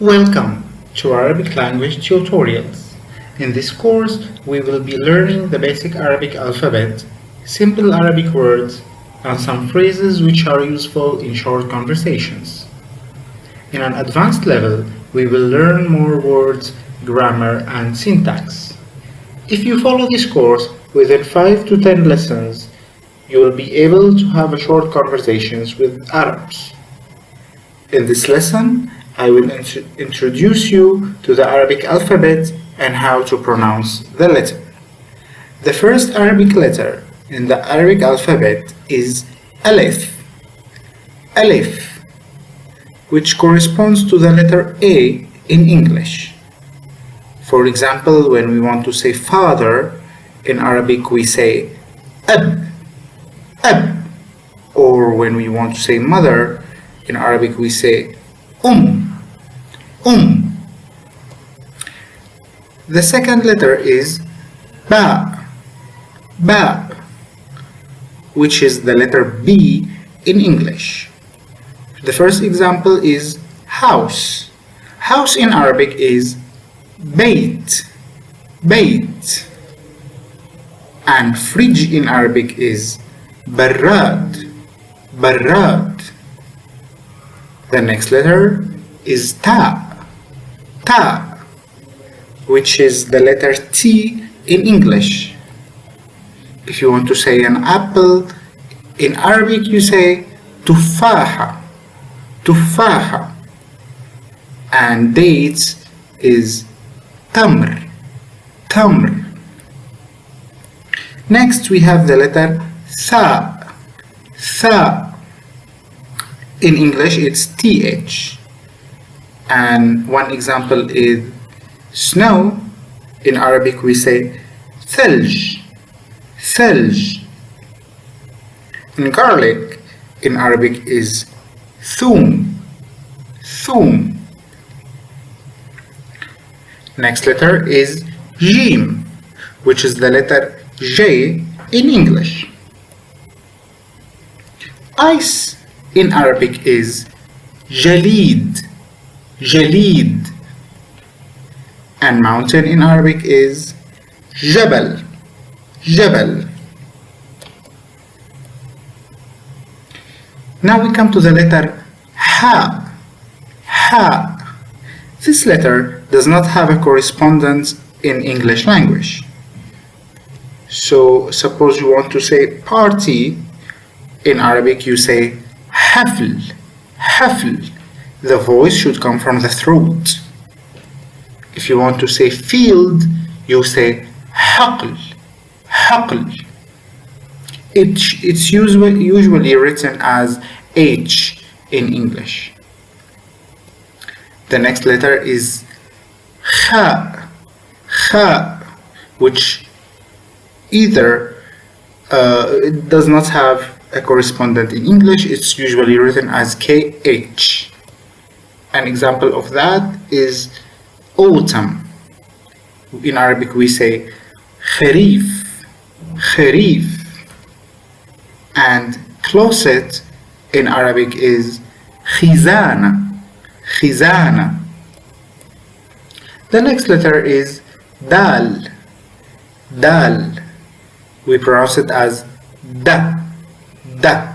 Welcome to Arabic language tutorials. In this course, we will be learning the basic Arabic alphabet, simple Arabic words, and some phrases which are useful in short conversations. In an advanced level, we will learn more words, grammar, and syntax. If you follow this course within 5 to 10 lessons, you will be able to have a short conversations with Arabs. In this lesson, I will introduce you to the Arabic alphabet and how to pronounce the letter. The first Arabic letter in the Arabic alphabet is Alif. Alif, which corresponds to the letter A in English. For example, when we want to say father, in Arabic we say Ab, Ab. Or when we want to say mother, in Arabic we say The second letter is Ba, Ba, which is the letter B in English. The first example is house. House in Arabic is Bait, Bait. And fridge in Arabic is Barrad, Barrad. The next letter is Ta, Ta, which is the letter T in English. If you want to say an apple, in Arabic you say Tufaha, Tufaha. And dates is Tamr, Tamr. Next we have the letter Tha, Tha. In English it's TH. And one example is snow. In Arabic we say Thalj, Thalj. And garlic in Arabic is Thum, Thum. Next letter is Jim, which is the letter J in English. Ice in Arabic is Jalid, Jalid. And mountain in Arabic is Jabal, Jabal. Now we come to the letter Ha, Ha. This letter does not have a correspondence in English language. So suppose you want to say party, in Arabic you say Hafl, Hafl. The voice should come from the throat. If you want to say field, you say Haql, Haql. It's usually written as H in English. The next letter is Kha, Kha, which either it does not have a correspondent in English. It's usually written as KH. An example of that is autumn. In Arabic we say Kharif, Kharif. And closet in Arabic is Khizana, Khizana. The next letter is Dal, Dal. We pronounce it as Da, Da.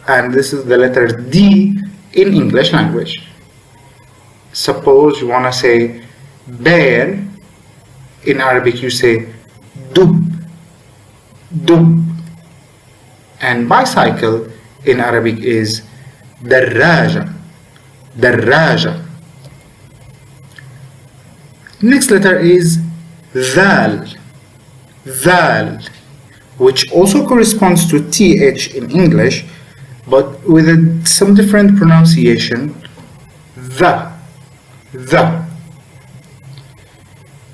And this is the letter D in English language. Suppose you want to say bear, in Arabic you say Dub, Dub. And bicycle in Arabic is Darraja, Darraja. Next letter is Zal, Zal, which also corresponds to TH in English, but with some different pronunciation. The.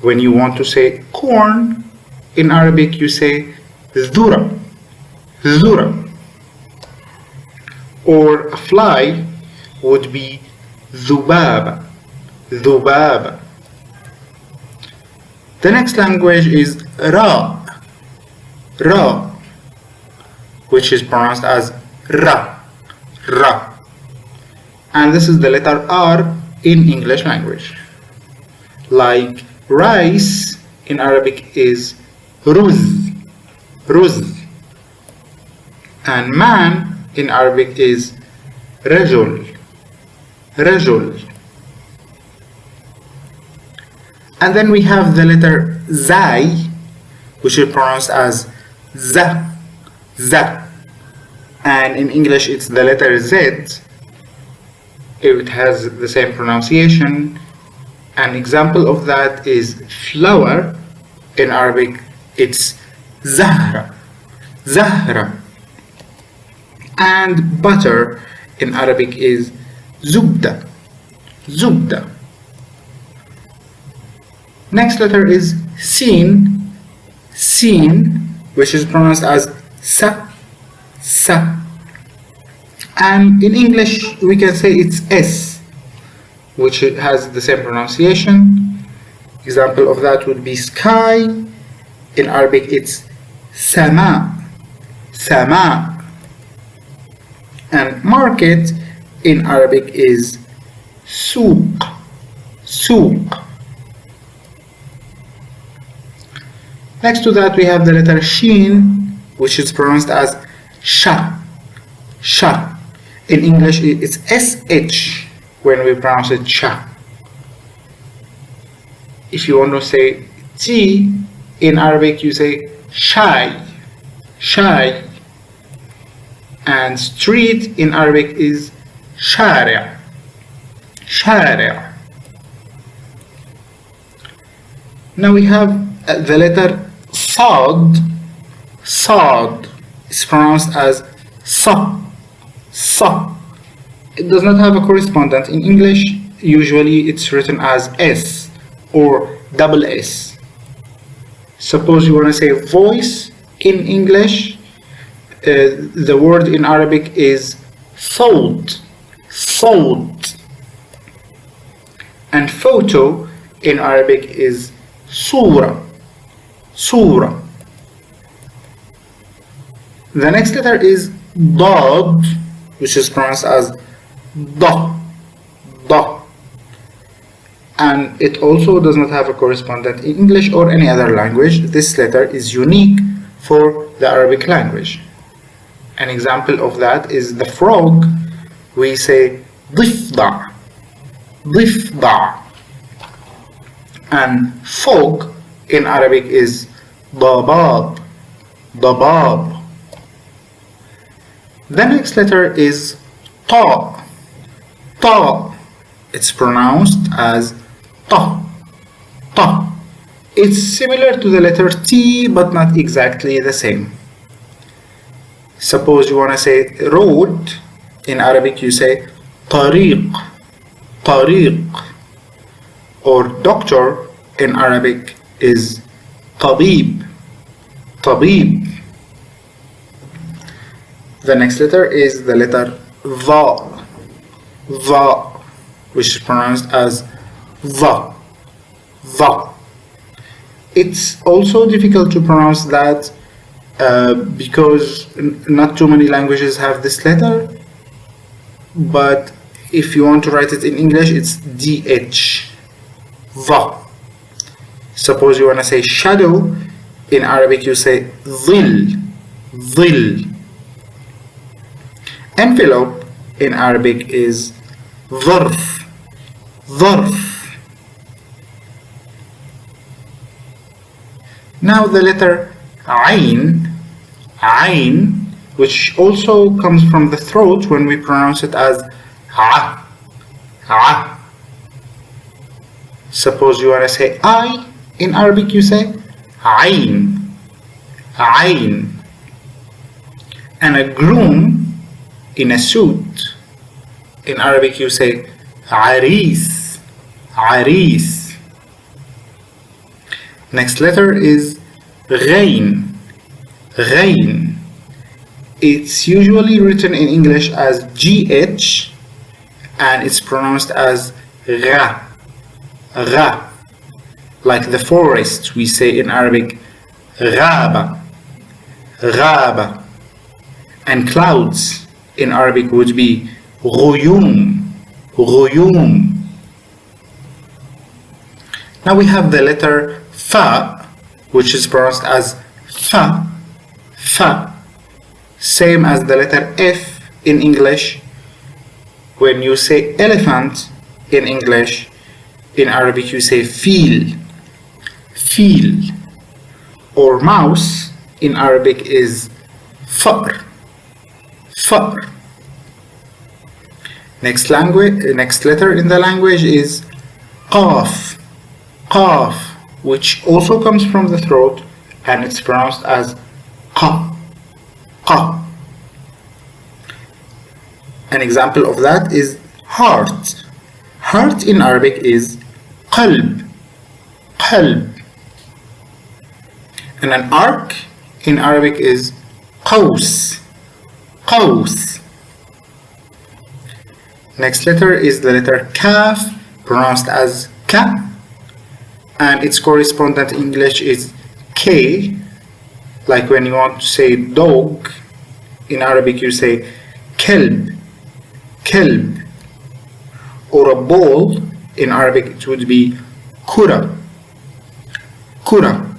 When you want to say corn, in Arabic you say Dhura, Dhura. Or a fly would be Dhubaba, Dhubaba. The next language is Ra, Ra, which is pronounced as Ra, Ra. And this is the letter R in English language. Like rice in Arabic is ruz, ruz. And man in Arabic is rajul, rajul. And then we have the letter zai, which is pronounced as za, za. And in English it's the letter Z. It has the same pronunciation. An example of that is flower. In Arabic it's zahra, zahra. And butter in Arabic is zubda, zubda. Next letter is sin, sin, which is pronounced as sa, sa. And in English we can say it's S, which has the same pronunciation. Example of that would be sky. In Arabic it's sama, sama. And market in Arabic is souk, souk. Next to that we have the letter shin, which is pronounced as sha, sha. In English it's SH when we pronounce it sha. If you want to say T, in Arabic you say shai, shai. And street in Arabic is shari', shari'. Now we have the letter sad, sad. It's pronounced as sa, sa. It does not have a correspondent. In English, usually it's written as S or double S. Suppose you want to say voice in English, the word in Arabic is صوت, صوت. And photo in Arabic is صورة, صورة. The next letter is ضاد, which is pronounced as ض, ض. And it also does not have a correspondent in English or any other language. This letter is unique for the Arabic language. An example of that is the frog. We say ضفدع, ضفدع. And fog in Arabic is ضباب, ضباب. The next letter is ta, ta. It's pronounced as ta, ta. It's similar to the letter T but not exactly the same. Suppose you want to say road, in Arabic you say طريق, طريق. Or doctor in Arabic is طبيب, طبيب. The next letter is the letter va, va, which is pronounced as va, va. It's also difficult to pronounce that because not too many languages have this letter, but if you want to write it in English it's DH, va. Suppose you want to say shadow, in Arabic you say ظل, ظل. Envelope in Arabic is ظرف, ظرف. Now the letter عين, عين, which also comes from the throat when we pronounce it as ع, ع. Suppose you want to say I, in Arabic you say عين, عين. And a groom in a suit, in Arabic you say عريس, عريس. Next letter is غين, غين. It's usually written in English as GH and it's pronounced as غا, غا. Like the forest, we say in Arabic غابة, غابة. And clouds in Arabic would be غيوم, غيوم. Now we have the letter fa, which is pronounced as fa, fa. Same as the letter F in English. When you say elephant in English, in Arabic you say fil, fil. Or mouse in Arabic is far, far. Next letter in the language is qaf, qaf, which also comes from the throat and it's pronounced as qa, qa. An example of that is heart. Heart in Arabic is qalb, qalb. And an arc in Arabic is qaws, qaws. Next letter is the letter kaf, pronounced as ka, and its correspondent in English is k. Like when you want to say dog, in Arabic you say kelb, kelb. Or a ball, in Arabic it would be kura, kura.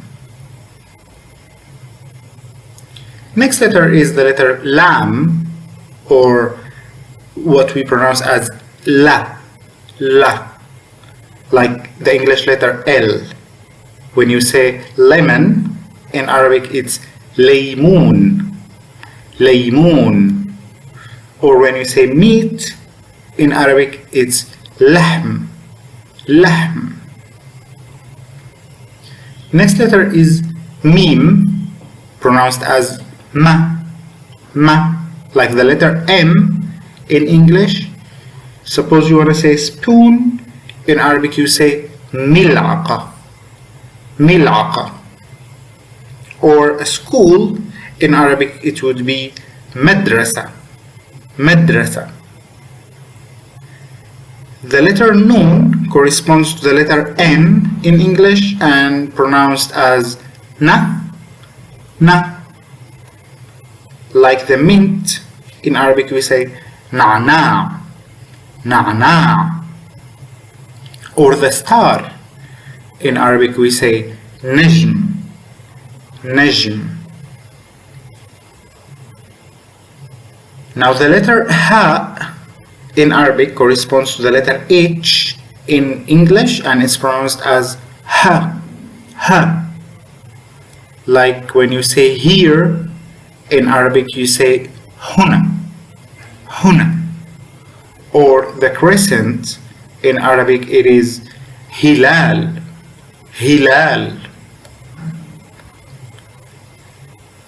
Next letter is the letter lam, or what we pronounce as la, la, like the English letter L. When you say lemon, in Arabic it's laymoon, laymoon. Or when you say meat, in Arabic it's lahm, lahm. Next letter is mim, pronounced as ma, ma, like the letter M in English. Suppose you want to say spoon, in Arabic you say mil'aqa, mil'aqa. Or a school, in Arabic it would be madrasa, madrasa. The letter nun corresponds to the letter N in English and pronounced as na, na. Like the mint, in Arabic we say na'na, na'na. Or the star, in Arabic we say najm, najm. Now the letter ha in Arabic corresponds to the letter H in English and it's pronounced as ha, ha. Like when you say here, in Arabic you say huna, huna. Or the crescent, in Arabic it is hilal, hilal.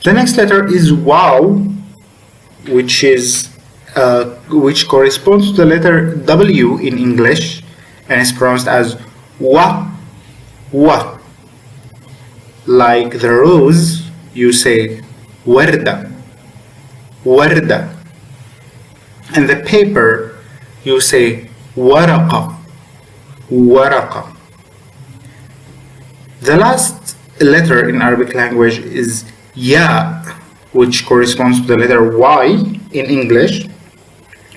The next letter is waw, which corresponds to the letter W in English and is pronounced as wa, wa. Like the rose, you say warda, warda. And the paper, you say waraqa, waraqa. The last letter in Arabic language is ya, which corresponds to the letter Y in English,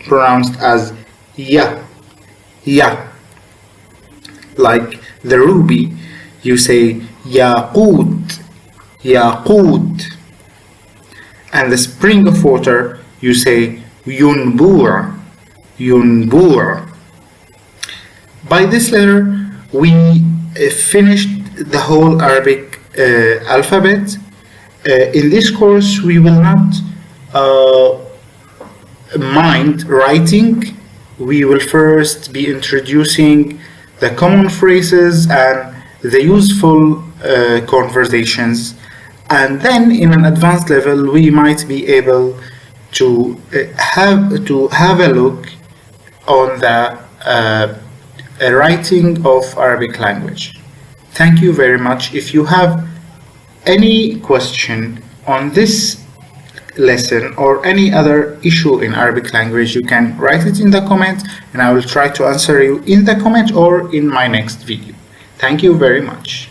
pronounced as ya, ya. Like the ruby, you say yaqut, yaqut. And the spring of water, you say yunbur, yunbur. By this letter, we finished the whole Arabic alphabet. In this course, we will not mind writing. We will first be introducing the common phrases and the useful conversations, and then in an advanced level we might be able to have a look on the writing of Arabic language. Thank you very much. If you have any question on this lesson or any other issue in Arabic language, you can write it in the comment and I will try to answer you in the comment or in my next video. Thank you very much.